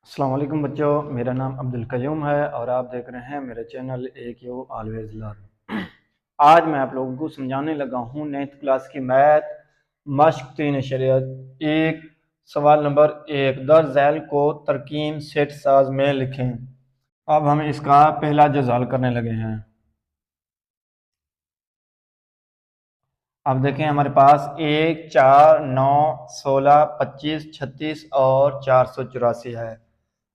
अस्सलाम वालेकुम बच्चों, मेरा नाम अब्दुल कयूम है और आप देख रहे हैं मेरे चैनल एक यू ऑलवेज लर्न। आज मैं आप लोगों को समझाने लगा हूँ 9th क्लास की मैथ मश्क 3 शरीयत एक सवाल नंबर 1 दर झैल को तरकीब सेट साज में लिखें। अब हम इसका पहला जज़ हल करने लगे हैं। अब देखें हमारे पास 1, 4, 9, 16, 25, 36 और 484 है।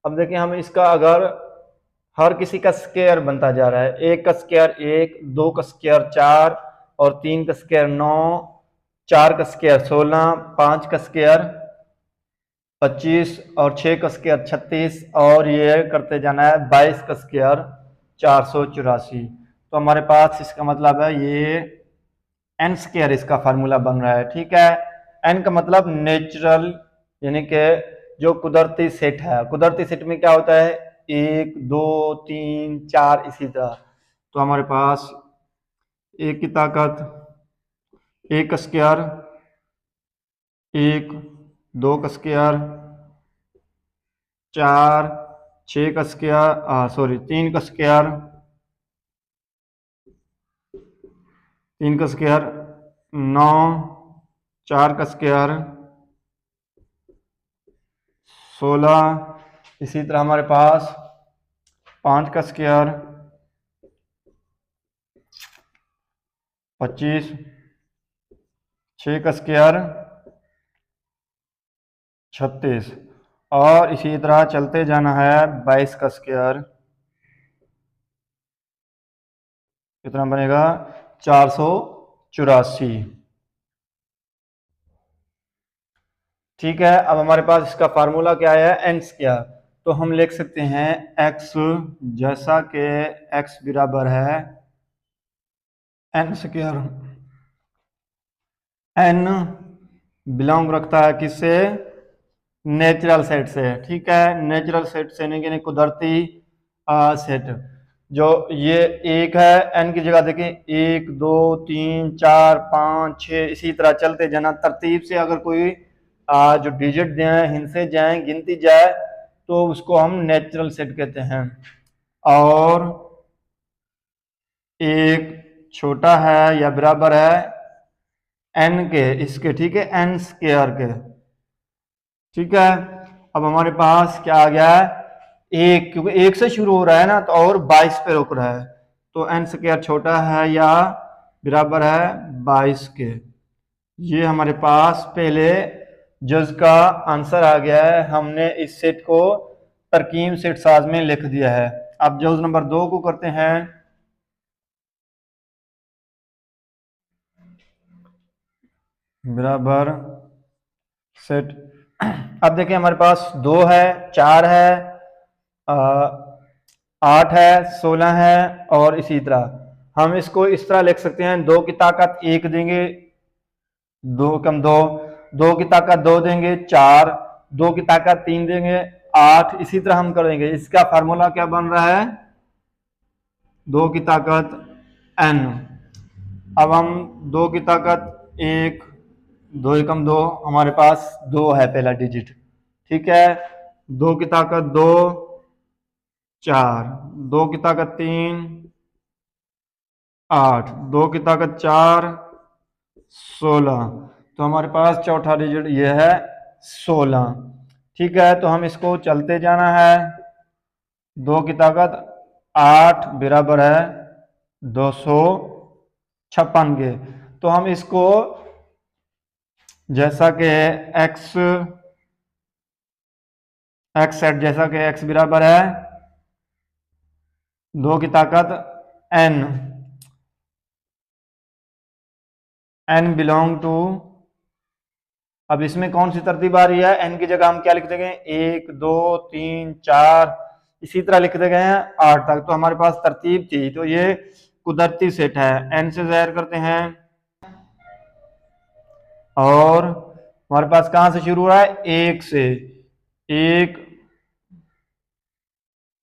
अब देखें हम इसका अगर हर किसी का स्क्वायर बनता जा रहा है, 1 का स्क्वायर 1, 2 का स्क्वायर 4 और 3 का स्क्वायर 9, 4 का स्क्वायर 16, 5 का स्क्वायर 25 और 6 का स्क्वायर 36 और ये करते जाना है 22 का स्क्वायर 484। तो हमारे पास इसका मतलब है ये एन स्क्वायर इसका फार्मूला बन रहा है। ठीक है, एन का मतलब नेचुरल यानी कि जो कुदरती सेट है। कुदरती सेट में क्या होता है 1, 2, 3, 4 इसी तरह। तो हमारे पास एक की ताकत 1 का स्क्वायर 1, 2 का स्क्वायर 4, 6 का स्क्वायर 3 का स्क्वायर 9, 4 का स्क्वायर 16, इसी तरह हमारे पास 5 का स्क्वायर 25, 6 का स्क्वायर 36 और इसी तरह चलते जाना है 22 का स्क्वायर कितना बनेगा 484। ठीक है, अब हमारे पास इसका फार्मूला क्या है एन स्क्वायर। तो हम लिख सकते हैं x जैसा कि x बराबर है एन स्क्वायर। एन बिलोंग रखता है किससे नेचुरल सेट से। ठीक है, नेचुरल सेट से नहीं कुदरती सेट। जो ये एक है एन की जगह देखें 1, 2, 3, 4, 5, 6 इसी तरह चलते जाना तरतीब से। अगर कोई जो डिजिट जाए हिंसे जाए गिनती जाए तो उसको हम नेचुरल सेट कहते हैं। और एक छोटा है या बराबर है एन के इसके। ठीक है, एन स्क्वायर के। ठीक है, अब हमारे पास क्या आ गया है एक, क्योंकि एक से शुरू हो रहा है ना तो और 22 पे रुक रहा है तो एन स्क्वायर छोटा है या बराबर है 22 के। ये हमारे पास पहले जज का आंसर आ गया है। हमने इस सेट को तरकीब सेट साज में लिख दिया है। अब जज नंबर 2 को करते हैं। बराबर सेट। अब देखिए हमारे पास 2 है 4 है 8 है 16 है और इसी तरह हम इसको इस तरह लिख सकते हैं। 2 की ताकत 1 देंगे 2 कम 2, 2 की ताकत 2 देंगे 4, 2 की ताकत 3 देंगे 8, इसी तरह हम करेंगे। इसका फार्मूला क्या बन रहा है 2 की ताकत n। अब हम 2 की ताकत 1, 2 एकम 2 हमारे पास 2 है पहला डिजिट। ठीक है, 2 की ताकत 2 4, 2 की ताकत 3 8, 2 की ताकत 4 16। तो हमारे पास चौथा डिजिट ये है 16। ठीक है, तो हम इसको चलते जाना है। 2 की ताकत 8 बराबर है 256 के। तो हम इसको जैसा कि x सेट जैसा कि x बराबर है 2 की ताकत n बिलोंग टू। अब इसमें कौन सी तरतीब आ रही है n की जगह हम क्या लिख देंगे 1, 2, 3, 4 इसी तरह लिख दे गए हैं 8 तक। तो हमारे पास तरतीब थी तो ये कुदरती सेट है। n से ज़ाहिर करते हैं और हमारे पास कहां से शुरू हो रहा है 1 से। 1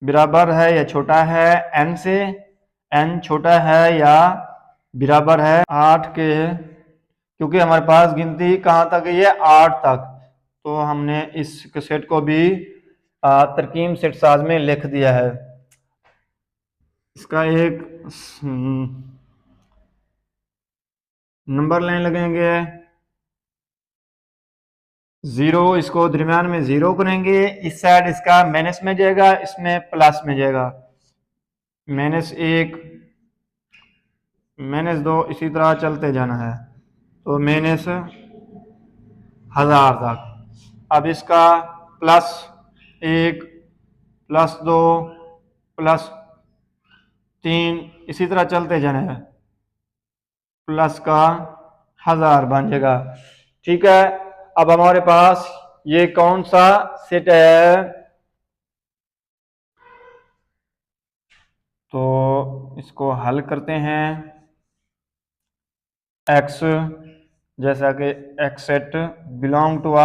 बराबर है या छोटा है n से, n छोटा है या बराबर है 8 के, क्योंकि हमारे पास गिनती कहां तक है ये 8 तक। तो हमने इस सेट को भी तरकीब सेट साज में लिख दिया है। इसका एक नंबर लाइन लगेंगे 0, इसको दरमियान में 0 करेंगे, इस साइड इसका माइनस में जाएगा, इसमें प्लस में जाएगा, -1 -2 इसी तरह चलते जाना है, तो -1000 तक। अब इसका +1 +2 +3 इसी तरह चलते जाना है, प्लस का 1000 बन जाएगा। ठीक है, अब हमारे पास ये कौन सा सेट है, तो इसको हल करते हैं। x जैसा कि x set belong to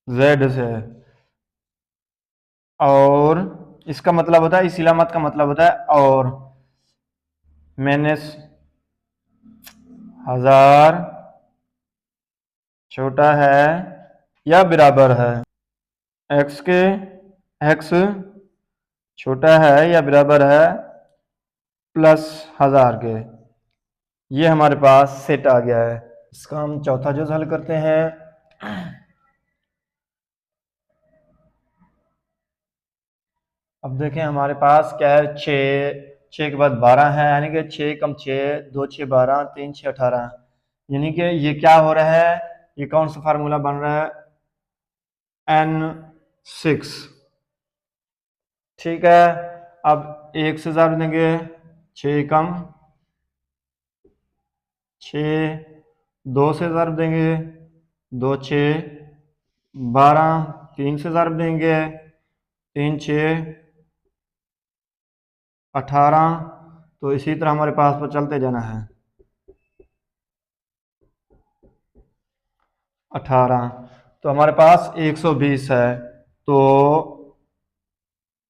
z से, और इसका मतलब होता है, इस इलामत का मतलब होता है और -1000 छोटा है या बराबर है x के, x छोटा है या बराबर है +1000 के। ये हमारे पास सेट आ गया है। इसका हम चौथा जुज़ हल करते हैं। अब देखें हमारे पास क्या है, 6 के बाद 12 है, यानी कि 6 कम 6 2 6 12 3 6 18, यानी कि ये क्या हो रहा है, ये कौन सा फार्मूला बन रहा है, n6। ठीक है, अब 1 से ज़रूर देंगे, 6 कम 6, 2 से ज़रूर देंगे, 2 6 12, 3 से ज़रूर देंगे, 3 6 18, तो इसी तरह हमारे पास पर चलते जाना है, 18, तो हमारे पास 120 है, तो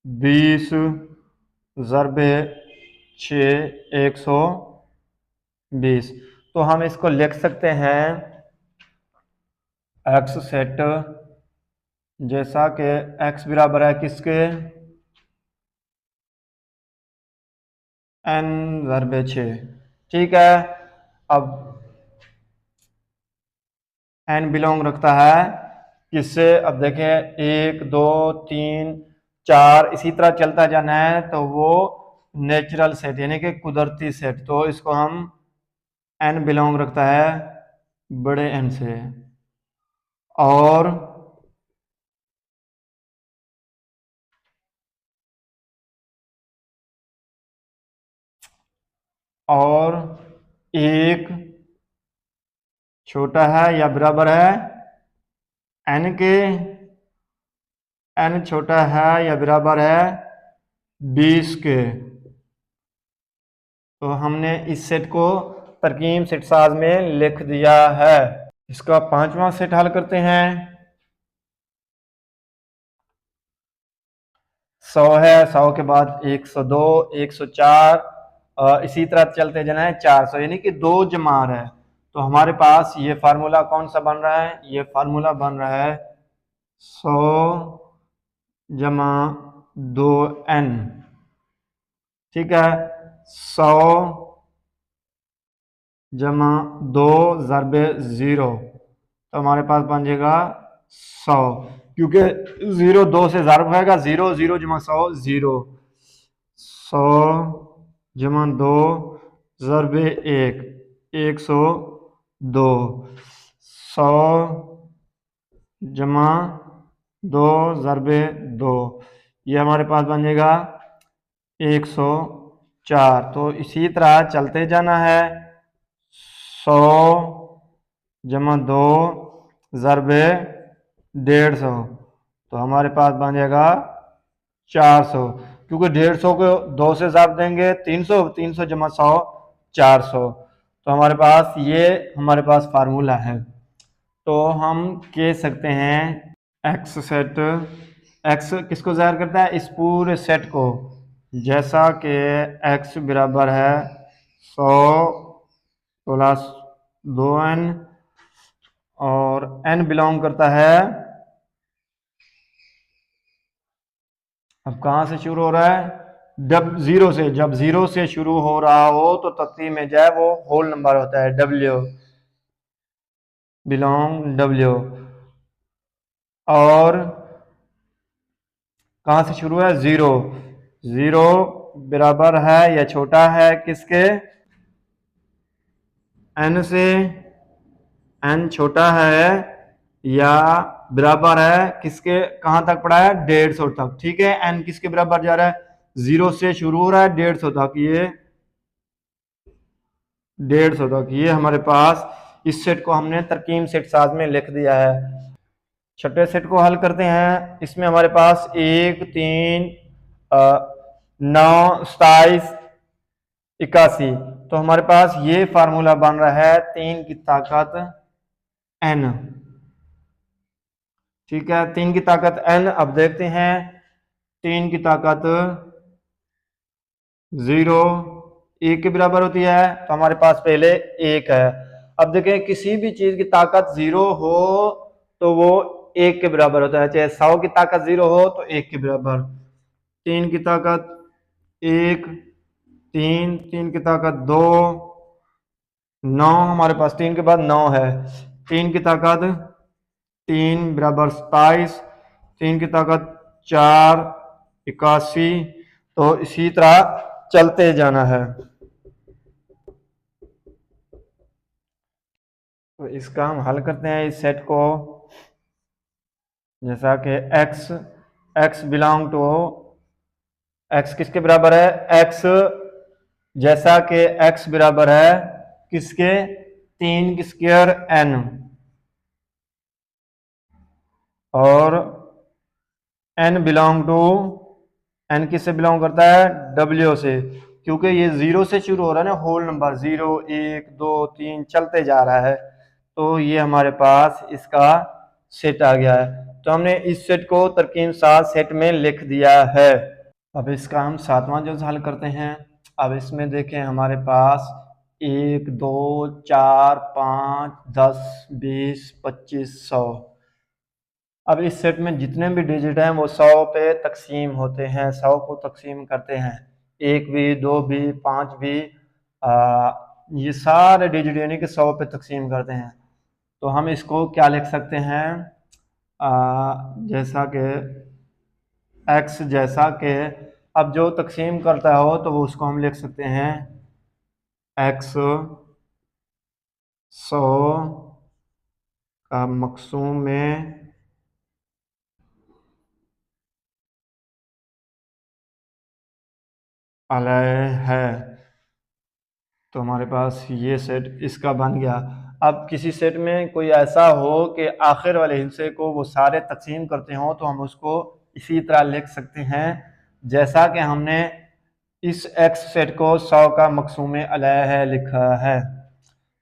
20 ज़रबे 6 120, तो हम इसको लिख सकते हैं x सेट जैसा कि x बराबर है किसके, n ज़रबे 6। ठीक है, अब n बिलोंग रखता है किससे, अब देखें 1 2 3 4 इसी तरह चलता जाना है, तो वो नेचुरल सेट यानी कि कुदरती सेट, तो इसको हम n बिलोंग रखता है बड़े n से, और एक छोटा है या बराबर है n के, n छोटा है या बराबर है 20 के। तो हमने इस सेट को तरकीब सेट साज में लिख दिया है। इसका पांचवा सेट हल करते हैं। 100 है, 100 के बाद 102 104 इसी तरह चलते जाना है 400, यानी कि 2 जमार है, तो हमारे पास ये फार्मूला कौन सा बन रहा है, ये फार्मूला बन रहा है 100 जमा 2n। ठीक है, 100 जमा 2 ज़रबे 0, तो हमारे पास बन जाएगा 100, क्योंकि 0 2 से ज़रब होगा, 0 0 जमा 100 0, 100 जमा 2 ज़रबे 1 102, 100 जमा 2 ज़रबे 2, ये हमारे पास बन जाएगा 104। तो इसी तरह चलते जाना है, 100 जमा 2 ज़रबे 150, तो हमारे पास बन जाएगा 400, क्योंकि 150 को 2 से ज़रब देंगे 300, 300 जमा 100 400, तो हमारे पास ये हमारे पास फार्मूला है। तो हम कह सकते हैं एक्स सेट, एक्स किसको ज़ाहिर करता है, इस पूरे सेट को, जैसा कि एक्स बराबर है 100 प्लस 2n और n बिलोंग करता है, अब कहाँ से शुरू हो रहा है, जब जीरो से, जब जीरो से शुरू हो रहा हो तो तकसीम में जाए वो होल नंबर होता है, w बिलोंग w। और कहाँ से शुरू है, जीरो, जीरो बराबर है या छोटा है किसके, n से, n छोटा है या बराबर है किसके, कहाँ तक पड़ा है, 150 तक, ठीक है। n किसके बराबर जा रहा है, जीरो से शुरू हो रहा है 150 तक, ये 150 तक, ये हमारे पास इस सेट को हमने तरकीब सेट साज में लिख दिया है। छठे सेट को हल करते हैं, इसमें हमारे पास 1 3 9 27 81, तो हमारे पास ये फार्मूला बन रहा है 3 की ताकत n, ठीक है, 3 की ताकत n। अब देखते हैं 3 की ताकत 0 1 के बराबर होती है, तो हमारे पास पहले 1 है। अब देखें किसी भी चीज की ताकत 0 हो तो वो 1 के बराबर होता है, चाहे 100 की ताकत 0 हो तो 1 के बराबर। 3 की ताकत 1, 3, 3 की ताकत 2, 9, हमारे पास 3 के बाद 9 है, 3 की ताकत 3 बराबर 27, 3 की ताकत 4 81, तो इसी तरह चलते जाना है। तो इसका हम हल करते हैं इस सेट को, जैसा कि x, x belong to, x किसके बराबर है, x जैसा कि x बराबर है किसके, 3 की स्क्वायर n, और n बिलोंग टू, n किससे बिलोंग करता है, w से, क्योंकि ये 0 से शुरू हो रहा है ना, होल नंबर 0 1 2 3 चलते जा रहा है, तो ये हमारे पास इसका सेट आ गया है। तो हमने इस सेट को तरकीब सात सेट में लिख दिया है। अब इसका हम सातवां जो हल करते हैं। अब इसमें देखें हमारे पास 1 2 4 5 10 20 25 100। अब इस सेट में जितने भी डिजिट हैं वो 100 पे तकसीम होते हैं, 100 को तकसीम करते हैं, 1 भी 2 भी 5 भी, ये सारे डिजिट यानी कि 100 पे तकसीम करते हैं। तो हम इसको क्या लिख सकते हैं, जैसा कि x, जैसा कि अब जो तकसीम करता हो तो वो उसको हम लिख सकते हैं x 100 का मकसूम में अलग है, तो हमारे पास ये सेट इसका बन गया। अब किसी सेट में कोई ऐसा हो कि आखिर वाले हिस्से को वो सारे तकसीम करते हों तो हम उसको इसी तरह लिख सकते हैं जैसा कि हमने इस x सेट को 100 का मकसूम अलग है लिखा है।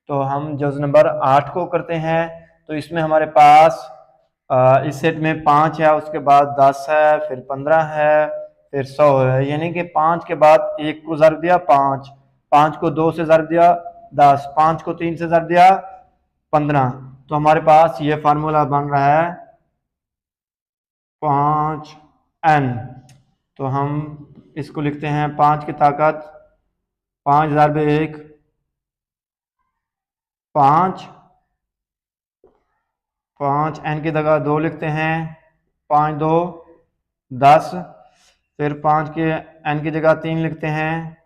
तो हम जुज़ नंबर 8 को करते हैं, तो इसमें हमारे पास इस सेट में 5 है, उसके बाद 10 है, फिर 15 है, फिर 100 है, यानी कि 5 के बाद 1 को ज़रब दिया 5, 5 को 2 से ज़रब दिया 10, 5 को 3 से ज़रब दिया 15, तो हमारे पास ये फार्मूला बन रहा है 5n। तो हम इसको लिखते हैं 5 की ताकत 5 ज़रब 1 5, 5 n की जगह 2 लिखते हैं, 5 2 10, फिर 5 के n की जगह 3 लिखते हैं,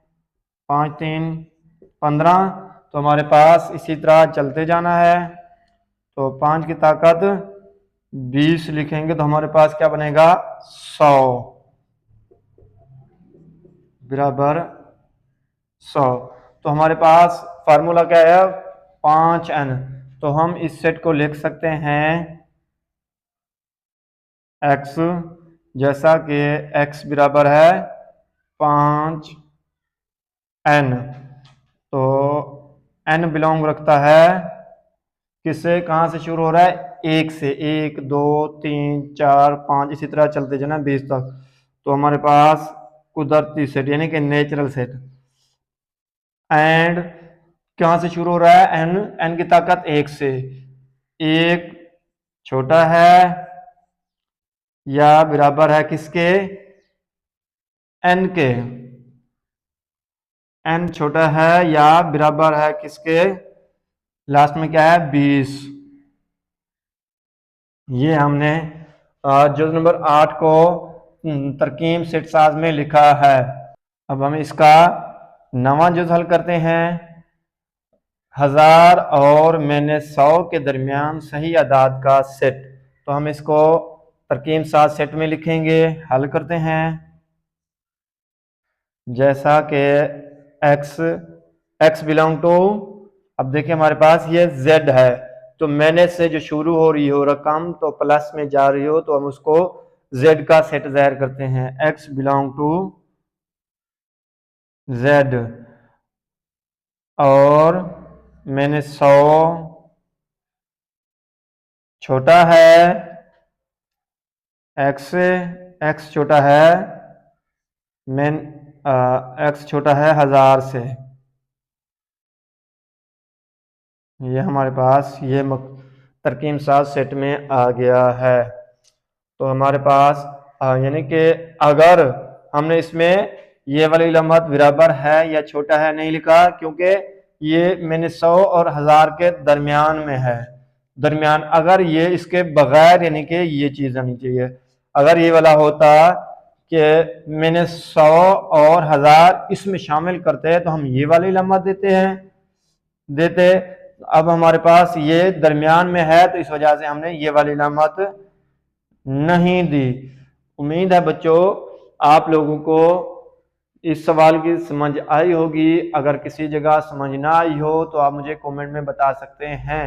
5 3 15, तो हमारे पास इसी तरह चलते जाना है। तो 5 की ताकत 20 लिखेंगे तो हमारे पास क्या बनेगा, 100 बराबर 100। तो हमारे पास फार्मूला क्या है, 5n। तो हम इस सेट को लिख सकते हैं x, जैसा कि x बराबर है 5n। तो एन बिलोंग रखता है किससे, कहाँ से शुरू हो रहा है, एक से, 1 2 3 4 5 इसी तरह चलते जाना 20 तक। तो हमारे पास कुदरती सेट यानी कि नेचुरल सेट। एंड कहाँ से शुरू हो रहा है, एन, एन की ताकत 1 से, 1 छोटा है या बराबर है किसके, एन के, एन छोटा है या बराबर है किसके, लास्ट में क्या है 20। ये हमने जुज नंबर 8 को तरकीब सेट साज में लिखा है। अब हम इसका नवा जुज हल करते हैं। 1000 और मैंने 100 के दरमियान सही आदाद का सेट। तो हम इसको तरकीब साज सेट में लिखेंगे, हल करते हैं। जैसा कि x बिलोंग टू, अब देखिए हमारे पास ये z है, तो मैंने से जो शुरू हो रही हो रकम तो प्लस में जा रही हो तो हम उसको z का सेट ज़ाहिर करते हैं, x बिलोंग टू z। और मैंने 100 छोटा है x छोटा है x छोटा है 1000 से। ये हमारे पास ये तरकीब साज सेट में आ गया है। तो हमारे पास यानी कि अगर हमने इसमें ये वाली लम्हत बराबर है या छोटा है नहीं लिखा, क्योंकि ये मैंने 100 और 1000 के दरमियान में है, दरमियान। अगर ये इसके बगैर यानी कि ये चीज़ आनी चाहिए, अगर ये वाला होता कि मैंने 100 और 1000 इसमें शामिल करते हैं तो हम ये वाली लम्हत देते। अब हमारे पास ये दरमियान में है तो इस वजह से हमने ये वाली लम्हत नहीं दी। उम्मीद है बच्चों आप लोगों को इस सवाल की समझ आई होगी। अगर किसी जगह समझ ना आई हो तो आप मुझे कमेंट में बता सकते हैं।